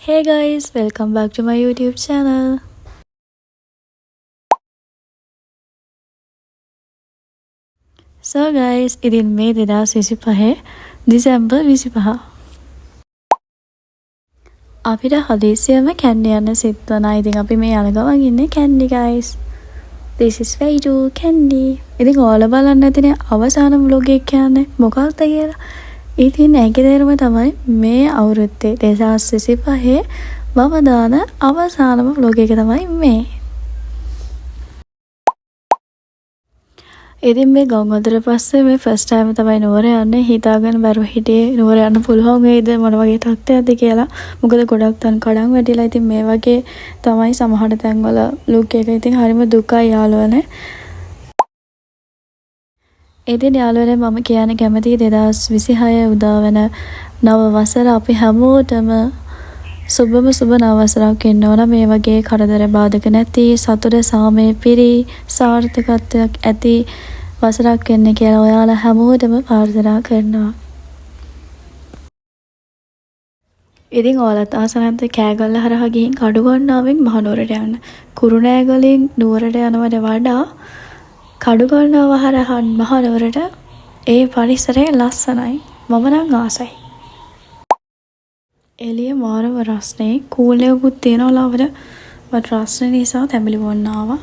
Hey guys, welcome back to my YouTube channel. So guys, ඉතින් මේ 2025 දෙසැම්බර් 25. අපිට හදිසියෙම කැන්ඩි යන්න සිත් වුණා. ඉතින් අපි මේ යන ගමන් ඉන්නේ Kandy guys. This is way to candy. ඉතින් ඔයාලා බලන්න ඇතිනේ අවසාන vlog එක කියන්නේ මොකක්ද කියලා. ඉතින් ඒකේ තේරුම තමයි මේ අවුරුද්දේ 2025 මම දාන අවසානම vlog එක තමයි මේ. ඉතින් මේ ගොංගොතර පස්සේ මේ ෆස්ට් ටයිම් තමයි නුවර යන්නේ. හිතාගෙන බැරුව හිටියේ නුවර යන්න පුළුවන් වේද මොන වගේ තත්ත්වයක්ද කියලා. මොකද ගොඩක් තන් කඩන් වැටිලා. ඉතින් මේ වගේ තමයි සමහර තැන්වල ලුක් එක. ඉතින් හරිම දුකයි යාළුවනේ. ඉතින් යාළුවනේ මම කියන්න කැමතියි 2026 උදා වෙන නව වසර අපි හැමෝටම සුබම සුබ නව වසරක් එන්න ඕන. මේ වගේ කරදර බාධක නැති සතුට සාමය පිරි සාර්ථකත්වයක් ඇති වසරක් එන්න කියලා ඔයාලා හැමෝටම ප්‍රාර්ථනා කරනවා. ඉතින් ඔයාලත් ආස නැද්ද කෑගල්ල හරහා ගිහින් කඩුගන්නාවෙන් මහනුවරට යන්න. කුරුණෑගලින් නුවරට යනවට වඩා කඩුගන්නාව හරහා මහනුවරට ඒ පරිසරය ලස්සනයි. මම නම් ආසයි. එළිය මාරම රස්නේ කූල් එකකුත් තියෙනවා ලවර. වත් රස්නේ නිසා තැඹිලි වොන්න ආවා.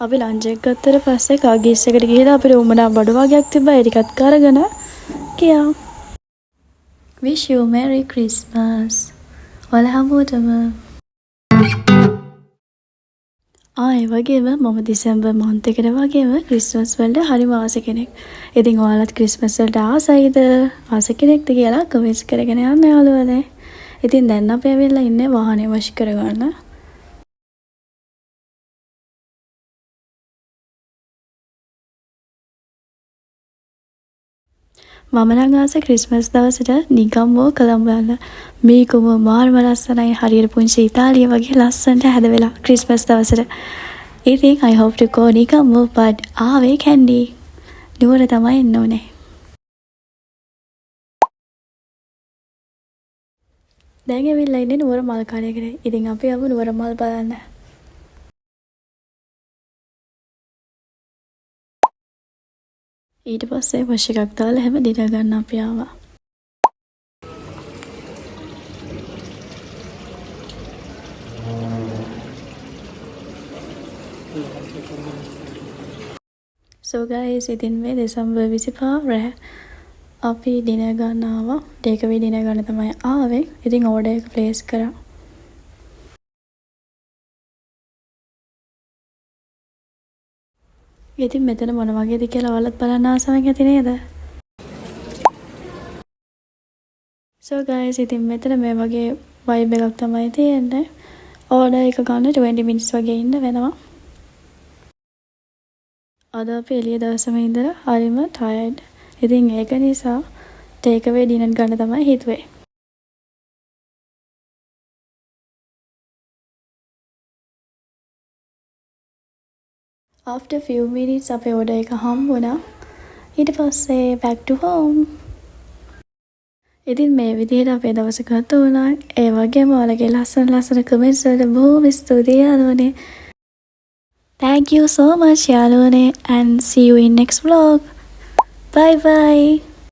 අපි ලන්ච් එක ගත්තට පස්සේ කාගීස් එකට ගිහලා අපිට උමනා බඩු වගේක් තිබ්බා. ඒ ටිකත් අරගෙන ගියා. Wish you Merry Christmas. ඔයාලා හැමෝටම ඒ වගේම මම දෙසැම්බර් month එකට වගේම ක්‍රිස්මස් වලට හරිම ආස කෙනෙක්. ඉතින් ඔයාලත් ක්‍රිස්මස් වලට ආසයිද? ආස කෙනෙක්ද කියලා කමෙන්ට්ස් කරගෙන යන්න යාළුවනේ. ඉතින් දැන් අපි ඇවිල්ලා ඉන්නේ වාහනේ වශ් කරගන්න. මම නම් ආස ක්‍රිස්මස් දවසට නිකම්ම කොළඹ යන්න. මේකම මාර්ම ලස්සනයි හරියට පුංචි ඉතාලිය වගේ ලස්සනට හැදවෙලා ක්‍රිස්මස් දවසට. ඉතින් I hope to go නිකම්ම but ආවේ කැන්ඩි. නුවර තමයි එන්න ඕනේ. දැන් ඇවිල්ලා ඉන්නේ නුවර මල් කඩේකට. ඉතින් අපි යමු නුවර මල් බලන්න. ඊට පස්සේ වශ එකක් දාලා හැම දින ගන්න අපි ආවා. So guys, ඉතින් මේ දෙසැම්බර් 25 රෑ අපි ඩිනර් ගන්න ආවා. ටේක් අවේ ඩිනර් ගන්න තමයි ආවේ. ඉතින් ඕඩර් එක ප්ලේස් කරා. ඉතින් මෙතන මොන වගේද කියලා ඔයාලත් බලන්න ආසාවක් ඇති නේද? So guys, ඉතින් මෙතන මේ වගේ vibe එකක් තමයි තියෙන්නේ. ඕඩර් එක ගන්න 20 minutes වගේ ඉන්න වෙනවා. අද අපි එළිය දවසම ඉඳලා හරිම tired. ඉතින් ඒක නිසා take away dinner ගන්න තමයි හිතුවේ. After few minutes අපේ order එක හම්බුණා. ඊට පස්සේ back to home. ඉතින් මේ විදිහට අපේ දවස ගත වුණා. ඒ වගේම ඔයාලගේ ලස්සන comments වලට බොහොම ස්තුතියි යාළුවනේ. Thank you so much යාළුවනේ and see you in next vlog. Bye bye.